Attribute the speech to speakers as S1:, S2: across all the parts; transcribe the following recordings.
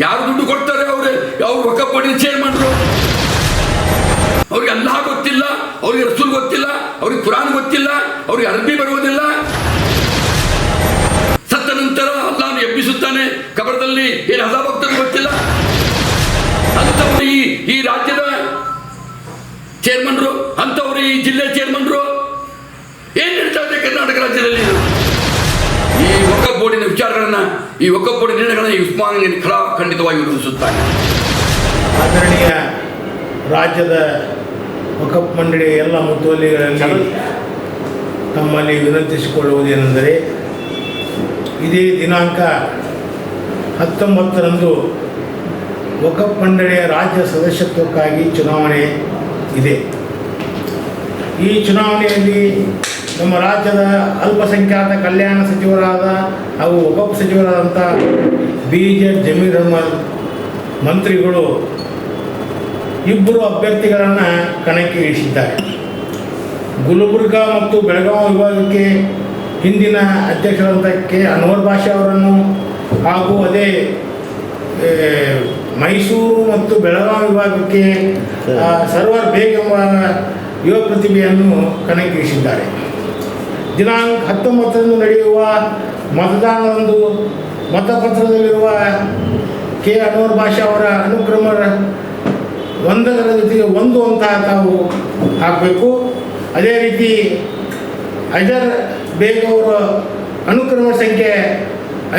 S1: ಯಾರು ದುಡ್ಡು ಕೊಡ್ತಾರೆ? ಅವ್ರು ವಕಫ್ ಬೋರ್ಡಿನ ಚೇರ್ಮನ್ರು. ಅವ್ರಿಗೆ ಅಲ್ಲಾಹ್ ಗೊತ್ತಿಲ್ಲ, ಅವ್ರಿಗೆ ರಸೂಲ್ ಗೊತ್ತಿಲ್ಲ, ಅವ್ರಿಗೆ ಕುರಾನ್ ಗೊತ್ತಿಲ್ಲ, ಅವ್ರಿಗೆ ಅರಬಿ ಬರುವುದಿಲ್ಲ. ಸತ್ತ ನಂತರ ಅಲ್ಲಾಹನು ಎಬ್ಬಿಸುತ್ತಾನೆ ಕಬರದಲ್ಲಿ, ಏನು ಅಜಾಬ್ ಆಗ್ತದೆ ಗೊತ್ತಿಲ್ಲ. ಅಂಥವ್ರು ಈ ರಾಜ್ಯದ ಚೇರ್ಮನ್ರು, ಅಂಥವ್ರು ಈ ಜಿಲ್ಲೆ ಚೇರ್ಮನ್ರು. ಏನ್ ನಡೀತಾ ಇದೆ ಕರ್ನಾಟಕ ರಾಜ್ಯದಲ್ಲಿ? ಈ ವಕಫ್ ಬೋರ್ಡಿನ ವಿಚಾರಗಳನ್ನ, ಈ ವಕಫ್ ಬೋರ್ಡಿನ ನಿರ್ಣಯಗಳನ್ನ ಈ ಉಸ್ಮಾನ್ ಖಂಡಿತವಾಗಿ ವಿರೋಧಿಸುತ್ತಾನೆ.
S2: ಆದರಣೀಯ ರಾಜ್ಯದ ವಕಫ್ ಮಂಡಳಿಯ ಎಲ್ಲ ಮುತುವಲ್ಲಿಗಳಲ್ಲಿ ತಮ್ಮಲ್ಲಿ ವಿನಂತಿಸಿಕೊಳ್ಳುವುದೇನೆಂದರೆ, ಇದೇ ದಿನಾಂಕ 19ರಂದು ವಕಫ್ ಮಂಡಳಿಯ ರಾಜ್ಯ ಸದಸ್ಯತ್ವಕ್ಕಾಗಿ ಚುನಾವಣೆ ಇದೆ. ಈ ಚುನಾವಣೆಯಲ್ಲಿ ನಮ್ಮ ರಾಜ್ಯದ ಅಲ್ಪಸಂಖ್ಯಾತ ಕಲ್ಯಾಣ ಸಚಿವರಾದ ಹಾಗೂ ವಕಫ್ ಸಚಿವರಾದಂಥ BJ ಜಮೀರ್ ಅಹ್ಮದ್ ಮಂತ್ರಿಗಳು ಇಬ್ಬರು ಅಭ್ಯರ್ಥಿಗಳನ್ನು ಕಣಕ್ಕೆ ಇಳಿಸಿದ್ದಾರೆ. ಗುಲ್ಬರ್ಗಾ ಮತ್ತು ಬೆಳಗಾವಿ ವಿಭಾಗಕ್ಕೆ ಹಿಂದಿನ ಅಧ್ಯಕ್ಷರಾದಂಥ ಅನ್ವರ್ ಬಾಷಾ ಅವರನ್ನು ಹಾಗೂ ಅದೇ ಮೈಸೂರು ಮತ್ತು ಬೆಳಗಾವಿ ವಿಭಾಗಕ್ಕೆ ಸರ್ವರ್ ಬೇಗ್ ಎಂಬ ಯುವ ಪ್ರತಿಭೆಯನ್ನು ಕಣಕ್ಕಿಳಿಸಿದ್ದಾರೆ. ದಿನಾಂಕ 19ರಂದು ನಡೆಯುವ ಮತದಾನದಂದು ಮತಪತ್ರದಲ್ಲಿರುವ ಅನ್ವರ್ ಬಾಷಾ ಅವರ ಅನುಕ್ರಮ 1ರ ಜೊತೆಗೆ 1 ಅಂತ ತಾವು ಹಾಕಬೇಕು. ಅದೇ ರೀತಿ ಅಜರ್ ಬೇಗ್ ಅವರ ಅನುಕ್ರಮ ಸಂಖ್ಯೆ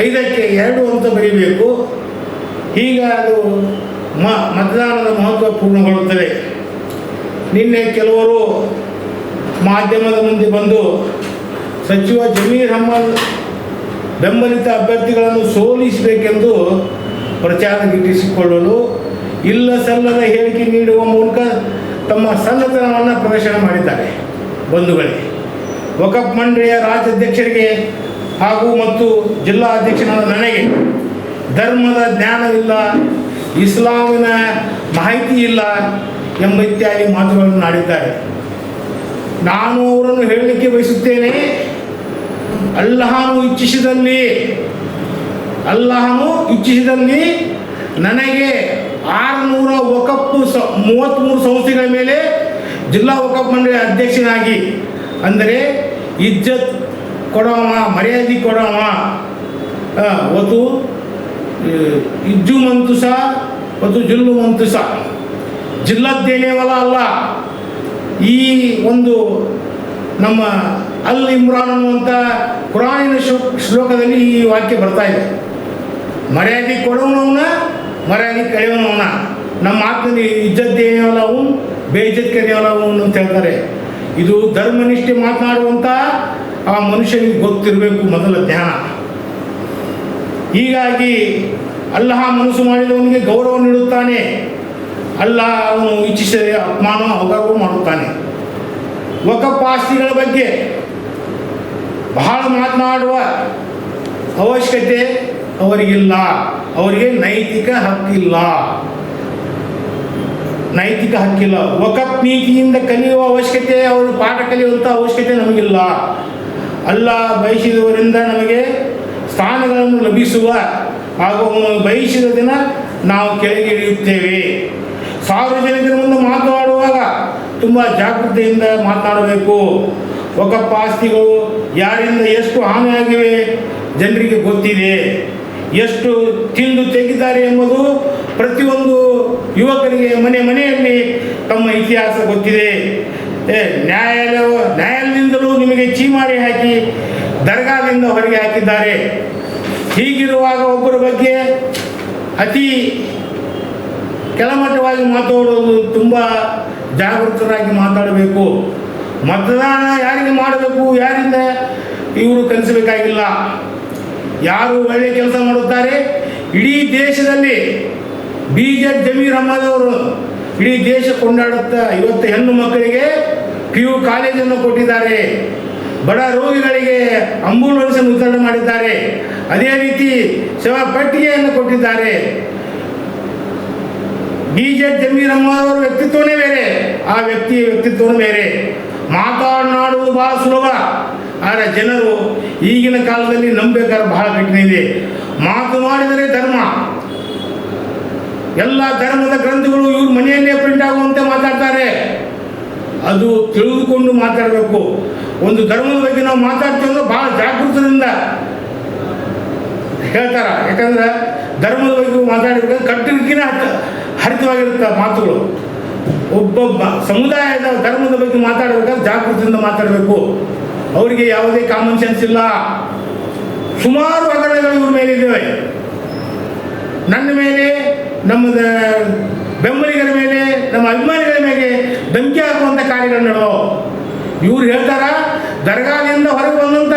S2: 5ಕ್ಕೆ 2 ಅಂತ ಬರೀಬೇಕು. ಹೀಗೆ ಅದು ಮತದಾನದ ಮಹತ್ವ ಪೂರ್ಣಗೊಳ್ಳುತ್ತದೆ. ನಿನ್ನೆ ಕೆಲವರು ಮಾಧ್ಯಮದ ಮುಂದೆ ಬಂದು ಸಚಿವ ಜಮೀರ್ ಅಹ್ಮದ್ ಬೆಂಬಲಿತ ಅಭ್ಯರ್ಥಿಗಳನ್ನು ಸೋಲಿಸಬೇಕೆಂದು ಪ್ರಚಾರ ಗಿಟ್ಟಿಸಿಕೊಳ್ಳಲು ಇಲ್ಲ ಸಲ್ಲದ ಹೇಳಿಕೆ ನೀಡುವ ಮೂಲಕ ತಮ್ಮ ಸಣ್ಣತನವನ್ನು ಪ್ರದರ್ಶನ ಮಾಡಿದ್ದಾರೆ. ಬಂಧುಗಳೇ, ವಕಫ್ ಮಂಡಳಿಯ ರಾಜ್ಯಾಧ್ಯಕ್ಷರಿಗೆ ಹಾಗೂ ಮತ್ತು ಜಿಲ್ಲಾ ಅಧ್ಯಕ್ಷನಾದ ನನಗೆ ಧರ್ಮದ ಜ್ಞಾನವಿಲ್ಲ, ಇಸ್ಲಾಮಿನ ಮಾಹಿತಿ ಇಲ್ಲ ಎಂಬ ಇತ್ಯಾದಿ ಮಾತುಗಳನ್ನು ಆಡಿದ್ದಾರೆ. ನಾನು ಅವರನ್ನು ಹೇಳಲಿಕ್ಕೆ ಬಯಸುತ್ತೇನೆ, ಅಲ್ಲಾಹನು ಇಚ್ಛಿಸಿದಲ್ಲಿ ನನಗೆ 600 ವಕಫ್ 33 ಸಂಸ್ಥೆಗಳ ಮೇಲೆ ಜಿಲ್ಲಾ ವಕಫ್ ಮಂಡಳಿ ಅಧ್ಯಕ್ಷನಾಗಿ, ಅಂದರೆ ಇಜ್ಜತ್ ಕೊಡವ, ಮರ್ಯಾದೆ ಕೊಡವ, ಒಂದು ಇಜ್ಜು ಮಂತುಸ ಮತ್ತು ಜುಲ್ಲು ಮಂತುಸ, ಜಿಲ್ಲದ್ದೇನೇವಲ್ಲ ಅಲ್ಲ. ಈ ಒಂದು ನಮ್ಮ ಅಲ್ ಇಮ್ರಾನ್ ಅನ್ನುವಂಥ ಕುರಾನಿನ ಶ್ಲೋಕದಲ್ಲಿ ಈ ವಾಕ್ಯ ಬರ್ತಾ ಇದೆ. ಮರ್ಯಾದೆ ಕೊಡೋನವನ, ಮರ್ಯಾದೆ ಕಳೆಯೋನವನ. ನಮ್ಮ ಮಾತಿನಲ್ಲಿ ಇಜ್ಜದ್ದೇನೇವಲ್ಲ ಅವನು, ಬೇಜತ್ ಕರೆಯವಲ್ಲ ಅವನು ಅಂತ ಹೇಳ್ತಾರೆ. ಇದು ಧರ್ಮನಿಷ್ಠೆ ಮಾತನಾಡುವಂಥ ಆ ಮನುಷ್ಯನಿಗೆ ಗೊತ್ತಿರಬೇಕು ಮೊದಲ ಜ್ಞಾನ. ಹೀಗಾಗಿ ಅಲ್ಲಾಹ ಮನಸ್ಸು ಮಾಡಿದವನಿಗೆ ಗೌರವ ನೀಡುತ್ತಾನೆ, ಅಲ್ಲಾಹ ಅವನು ಇಚ್ಛಿಸಿದರೆ ಅಪಮಾನ ಅವಗೌರವ ಮಾಡುತ್ತಾನೆ. ವಕಫ್ ಆಸ್ತಿಗಳ ಬಗ್ಗೆ ಬಹಳ ಮಾತನಾಡುವ ಅವಶ್ಯಕತೆ ಅವರಿಗಿಲ್ಲ. ಅವರಿಗೆ ನೈತಿಕ ಹಕ್ಕಿಲ್ಲ. ವಕಫ್ ನೀತಿಯಿಂದ ಕಲಿಯುವ ಅವಶ್ಯಕತೆ, ಅವರು ಪಾಠ ಕಲಿಯುವಂಥ ಅವಶ್ಯಕತೆ ನಮಗಿಲ್ಲ. ಅಲ್ಲಾಹ ಬಯಸಿದವರಿಂದ ನಮಗೆ ಸ್ಥಾನಗಳನ್ನು ಲಭಿಸುವ ಹಾಗೂ ಅವನು ಬಯಸಿದ ದಿನ ನಾವು ಕೆಳಗೆ ಇಳಿಯುತ್ತೇವೆ. ಸಾರ್ವಜನಿಕರ ಮುಂದೆ ಮಾತನಾಡುವಾಗ ತುಂಬ ಜಾಗೃತೆಯಿಂದ ಮಾತನಾಡಬೇಕು. ವಕಫ್ ಆಸ್ತಿಗಳು ಯಾರಿಂದ ಎಷ್ಟು ಹಾನಿಯಾಗಿವೆ ಜನರಿಗೆ ಗೊತ್ತಿದೆ. ಎಷ್ಟು ತಿಂದು ತೆಗೆದಿದ್ದಾರೆ ಎಂಬುದು ಪ್ರತಿಯೊಂದು ಯುವಕರಿಗೆ ಮನೆಯಲ್ಲಿ ತಮ್ಮ ಇತಿಹಾಸ ಗೊತ್ತಿದೆ. ನ್ಯಾಯಾಲಯದಿಂದಲೂ ನಿಮಗೆ ಚೀಮಾರಿ ಹಾಕಿ ದರ್ಗಾದಿಂದ ಹೊರಗೆ ಹಾಕಿದ್ದಾರೆ. ಹೀಗಿರುವಾಗ ಒಬ್ಬರ ಬಗ್ಗೆ ಅತಿ ಕೆಳಮಟ್ಟವಾಗಿ ಮಾತಾಡೋದು, ತುಂಬ ಜಾಗೃತರಾಗಿ ಮಾತಾಡಬೇಕು. ಮತದಾನ ಯಾರಿಗೆ ಮಾಡಬೇಕು, ಯಾರಿಂದ ಇವರು ಕಲಿಸಬೇಕಾಗಿಲ್ಲ. ಯಾರು ಒಳ್ಳೆಯ ಕೆಲಸ ಮಾಡುತ್ತಾರೆ, ಇಡೀ ದೇಶದಲ್ಲಿ BJ ಜಮೀರ್ ಅಹ್ಮದ್ ಅವರು ಇಡೀ ದೇಶ ಕೊಂಡಾಡುತ್ತಾ 50 ಹೆಣ್ಣು ಮಕ್ಕಳಿಗೆ PU ಕಾಲೇಜನ್ನು ಕೊಟ್ಟಿದ್ದಾರೆ. ಬಡ ರೋಗಿಗಳಿಗೆ ಆಂಬ್ಯುಲೆನ್ಸನ್ನು ವಿತರಣೆ ಮಾಡಿದ್ದಾರೆ. ಅದೇ ರೀತಿ ಸೇವಾ ಪಟ್ಟಿಗೆಯನ್ನು ಕೊಟ್ಟಿದ್ದಾರೆ. BJ ಜಮೀರ್ ಅಹ್ಮದ್ ಅವರ ವ್ಯಕ್ತಿತ್ವನೇ ಬೇರೆ, ಆ ವ್ಯಕ್ತಿಯ ವ್ಯಕ್ತಿತ್ವನೇ ಬೇರೆ. ಮಾತನಾಡುವುದು ಬಹಳ ಸುಲಭ, ಆದರೆ ಜನರು ಈಗಿನ ಕಾಲದಲ್ಲಿ ನಂಬಬೇಕಾದ್ರೆ ಬಹಳ ಕಠಿಣ ಇದೆ. ಮಾತು ಮಾಡಿದರೆ ಧರ್ಮ, ಎಲ್ಲ ಧರ್ಮದ ಗ್ರಂಥಗಳು ಇವ್ರ ಮನೆಯಲ್ಲೇ ಪ್ರಿಂಟ್ ಆಗುವಂತೆ ಮಾತಾಡ್ತಾರೆ. ಅದು ತಿಳಿದುಕೊಂಡು ಮಾತಾಡಬೇಕು. ಒಂದು ಧರ್ಮದ ಬಗ್ಗೆ ನಾವು ಮಾತಾಡ್ತೀವಿ ಅಂದ್ರೆ ಭಾಳ ಜಾಗೃತದಿಂದ ಹೇಳ್ತಾರೆ. ಯಾಕಂದ್ರೆ ಧರ್ಮದ ಬಗ್ಗೆ ಮಾತಾಡಬೇಕಾದ್ರೆ ಕಟ್ಟುಕಿನ ಹರಿತವಾಗಿರುತ್ತೆ ಮಾತುಗಳು. ಒಬ್ಬೊಬ್ಬ ಸಮುದಾಯದ ಧರ್ಮದ ಬಗ್ಗೆ ಮಾತಾಡಬೇಕಾದ್ರೆ ಜಾಗೃತಿಯಿಂದ ಮಾತಾಡಬೇಕು. ಅವರಿಗೆ ಯಾವುದೇ ಕಾಮನ್ ಸೆನ್ಸ್ ಇಲ್ಲ. ಸುಮಾರು ಹಗರಣಗಳು ಇವ್ರ ಮೇಲೆ ಇದ್ದಾವೆ. ನನ್ನ ಮೇಲೆ, ನಮ್ಮ ಬೆಂಬಲಿಗರ ಮೇಲೆ, ನಮ್ಮ ಅಭಿಮಾನಿಗಳ ಮೇಲೆ ಧಮಕಿ ಹಾಕುವಂಥ ಕಾರ್ಯಗಳು ನಡೆದವು. ಇವ್ರು ಹೇಳ್ತಾರ ದರ್ಗಾದಿಂದ ಹೊರಗೆ ಬಂದಂಥ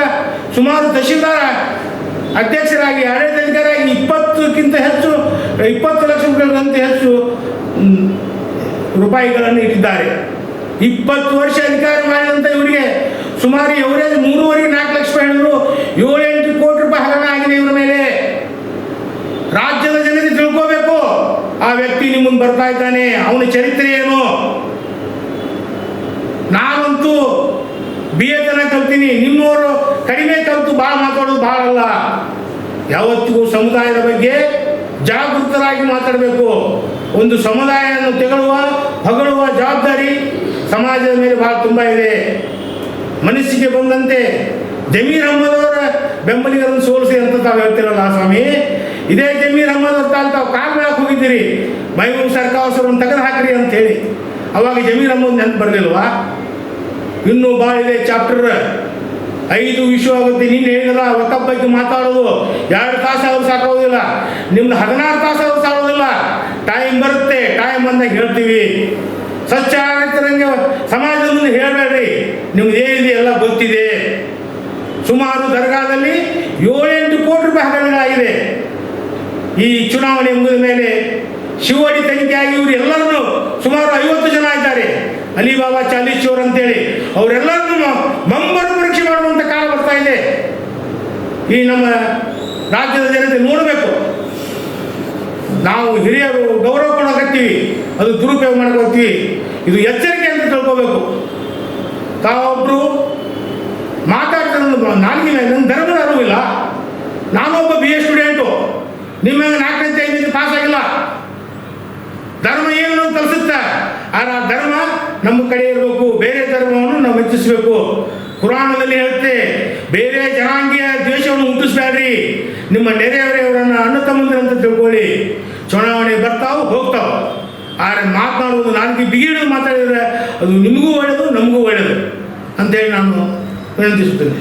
S2: ಸುಮಾರು ತಹಶೀಲ್ದಾರ ಅಧ್ಯಕ್ಷರಾಗಿ, ಆಡಳಿತಾಧಿಕಾರಿಯಾಗಿ 20 ಲಕ್ಷ ರೂಪಾಯಿಗಿಂತ ಹೆಚ್ಚು ರೂಪಾಯಿಗಳನ್ನು ಇಟ್ಟಿದ್ದಾರೆ. 20 ವರ್ಷ ಅಧಿಕಾರ ಮಾಡಿದಂಥ ಇವರಿಗೆ ಸುಮಾರು ಎವರೇಜ್ 3.5-4 ಲಕ್ಷ ರೂಪಾಯಿ ಹೇಳಿದ್ರು. 7-8 ಕೋಟಿ ರೂಪಾಯಿ ಹಗರಣ ಆಗಿದೆ ಇವರ ಮೇಲೆ. ರಾಜ್ಯದ ಜನತೆ ತಿಳ್ಕೋಬೇಕು, ಆ ವ್ಯಕ್ತಿ ನಿಮ್ಮ ಮುಂದೆ ಬರ್ತಾ ಇದ್ದಾನೆ, ಅವನ ಚರಿತ್ರೆ ಏನು. ನಾನಂತೂ BA ತನಕ ಕಲ್ತೀನಿ, ನಿಮ್ಮವರು ಕಡಿಮೆ ಕಲಿತು ಭಾಳ ಮಾತಾಡೋದು ಭಾಳ ಅಲ್ಲ. ಯಾವತ್ತಿಗೂ ಸಮುದಾಯದ ಬಗ್ಗೆ ಜಾಗೃತರಾಗಿ ಮಾತಾಡಬೇಕು. ಒಂದು ಸಮುದಾಯವನ್ನು ಹೊಗಳುವ ಜವಾಬ್ದಾರಿ ಸಮಾಜದ ಮೇಲೆ ಭಾಳ ತುಂಬ ಇದೆ. ಮನಸ್ಸಿಗೆ ಬಂದಂತೆ ಜಮೀರ್ ಅಹ್ಮದ್ ಅವರ ಬೆಂಬಲಿಗರನ್ನು ಸೋಲಿಸಿ ಅಂತ ತಾವು ಹೇಳ್ತಿರಲ್ಲ ಸ್ವಾಮಿ. ಇದೇ ಜಮೀರ್ ಅಹ್ಮದ್ ಅವ್ರ ತಾವು ಕಾಲ್ ಮೇಳಕ್ಕೆ ಹೋಗಿದ್ದೀರಿ, ಮೈಮೂರು ಸರ್ಕಾರವನ್ನು ತೆಗೆದು ಹಾಕ್ರಿ ಅಂತ ಹೇಳಿ. ಅವಾಗ ಜಮೀರ್ ಅಹ್ಮದ್ ನೆನಪು ಬರಲಿಲ್ವಾ? ಇನ್ನೂ ಭಾಳ ಇದೆ ಚಾಪ್ಟರ್. 5 ವಿಷಯ ಆಗುತ್ತೆ. ನೀನು ಹೇಳಿಲ್ಲ ವಕಫ್ ಬಗ್ಗೆ ಮಾತಾಡೋದು 2 ತಾಸು ಆದರೂ ಸಾಕೋದಿಲ್ಲ. ನಿಮ್ದು 16 ತಾಸು ಆದರೂ ಸಾಕೋದಿಲ್ಲ. ಟೈಮ್ ಬರುತ್ತೆ, ಟೈಮ್ ಬಂದಾಗ ಹೇಳ್ತೀವಿ. ಸ್ವಚ್ಛ ಆಡಳಿತರಂಗೆ ಸಮಾಜದ ಮುಂದೆ ಹೇಳಬೇಡ್ರಿ, ನಿಮ್ದು ಏನಿದೆ ಎಲ್ಲ ಗೊತ್ತಿದೆ. ಸುಮಾರು ದರ್ಗಾದಲ್ಲಿ 7-8 ಕೋಟಿ ರೂಪಾಯಿ ಹಗರಣಗಳಾಗಿದೆ. ಈ ಚುನಾವಣೆ ಮುಗಿದ ಮೇಲೆ ಶಿವಡಿ ತನಿಖೆಯಾಗಿ ಇವರು ಎಲ್ಲರನ್ನು ಸುಮಾರು 50 ಜನ ಇದ್ದಾರೆ, ಅಲಿಬಾಬಾ ಚಾಲೀಶ್ವರ್ ಅಂತೇಳಿ, ಅವರೆಲ್ಲರನ್ನು ಮಂಬರ ಪರೀಕ್ಷೆ ಮಾಡುವಂಥ ಕಾಲ ಬರ್ತಾ ಇದೆ. ಈ ನಮ್ಮ ರಾಜ್ಯದ ಜನತೆ ನೋಡಬೇಕು. ನಾವು ಹಿರಿಯರು ಗೌರವ ಕೊಡೋಕತ್ತೀವಿ, ಅದು ದುರುಪಯೋಗ ಮಾಡ್ಕೋತೀವಿ. ಇದು ಎಚ್ಚರಿಕೆ ಅಂತ ತಿಳ್ಕೋಬೇಕು. ತಾವೊಬ್ಬರು ಮಾತಾಡ್ತಾರೆ, ನನಗೆ ನನ್ನ ಧರ್ಮದ ಅರಿವಿಲ್ಲ, ನಾನೊಬ್ಬ BA ಸ್ಟೂಡೆಂಟು, ನಿಮ್ಮ 4ನೇ 5ನೇ ಪಾಸ್ ಆಗಿಲ್ಲ. ಧರ್ಮ ಏನು ಕಲಿಸುತ್ತೆ, ಆದರೆ ಆ ಧರ್ಮ ನಮ್ಮ ಕಡೆ ಇರಬೇಕು. ಬೇರೆ ಧರ್ಮವನ್ನು ನಾವು ಮೆಚ್ಚಿಸಬೇಕು. ಕುರಾನದಲ್ಲಿ ಹೇಳುತ್ತೆ, ಬೇರೆ ಜನಾಂಗೀಯ ದ್ವೇಷವನ್ನು ಹುಟ್ಟಿಸ್ಬೇಡ್ರಿ, ನಿಮ್ಮ ನೆರೆಯವರವರನ್ನು ಅಣ್ಣ ತಮ್ಮಂದಿರಂತ ತಿಳ್ಕೊಳ್ಳಿ. ಚುನಾವಣೆ ಬರ್ತಾವೆ ಹೋಗ್ತಾವೆ, ಆದರೆ ಮಾತನಾಡುವುದು ನಾಲ್ಕು ಬಿಗಿಡು ಮಾತಾಡಿದರೆ ಅದು ನಿಮಗೂ ಒಳ್ಳೆಯದು, ನಮಗೂ ಒಳ್ಳೆಯದು ಅಂತೇಳಿ ನಾನು ವಿನಂತಿಸುತ್ತೇನೆ.